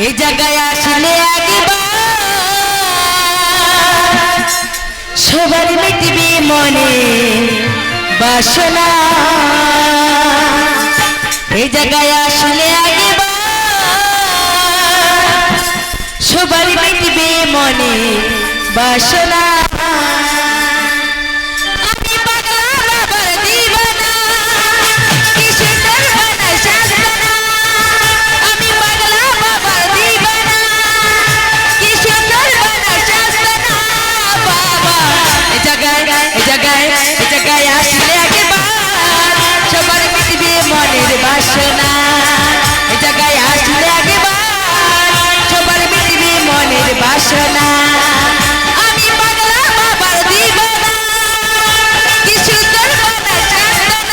এই জায়গায় আসলে একবার সবার মিটবে মনে বাসনা। এই জায়গায় আসলে একবার সবার মিটবে মনে বাসনা। বাসনা এই জায়গায় আসলে একবার সবার মিটবে মনের বাসনা। আমি পাগলা বাবার দিবানা কি সুন্দর বানাই সাজনা।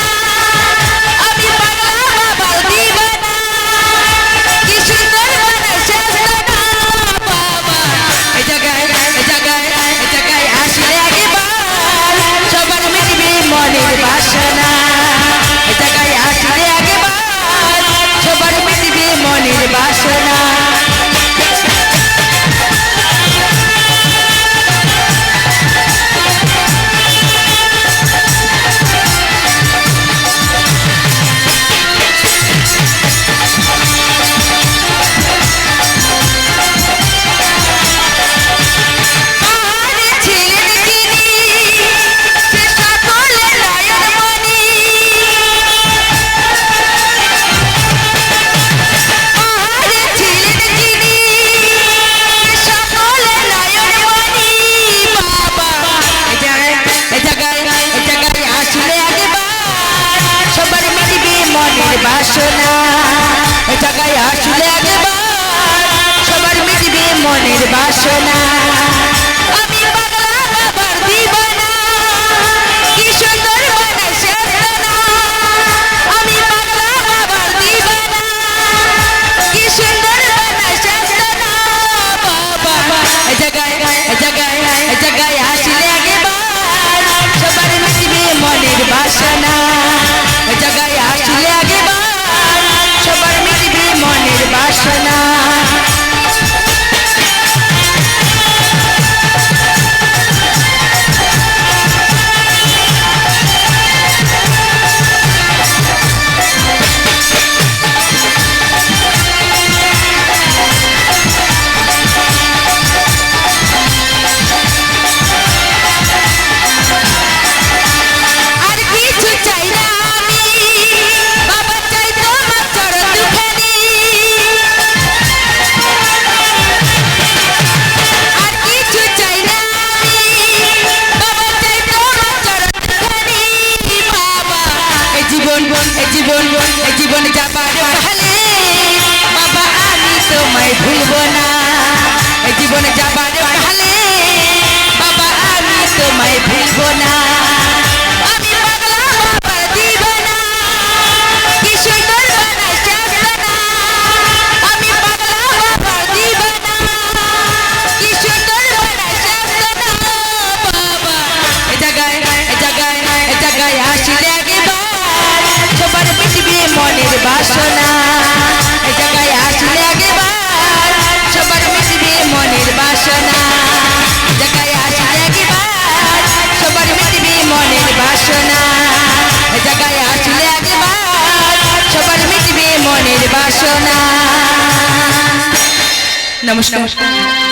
আমি পাগলা বাবার দিবানা কি সুন্দর বানাই সাজনা। বাবা এই জায়গায় আসলে একবার সবার মিটবে মনের বাসনা। এই জায়গায় আসলে একবার সবার মিটবে মনের বাসনা। জীবন যাবার কালে বাবা আমি তোমায় ভুলব না। এই জীবন যাবার কালে বাবা আমি তোমায় ভুলব না। আমি পাগলা বাবার দিবানা কি সুন্দর বানাই সাজনা। আমি পাগলা বাবার দিবানা কি সুন্দর বানাই সাজনা। বাবা এই জায়গায় আসলে সবার মিটবে মনের বাসনা। এই জায়গায় আসলে একবার সবার মিটবে মনের বাসনা। জায়গায় আসলে একবার সবার মিটবে মনের বাসনা। এই জায়গায় আসলে একবার সবার মিটবে মনের বাসনা। নমস্কার।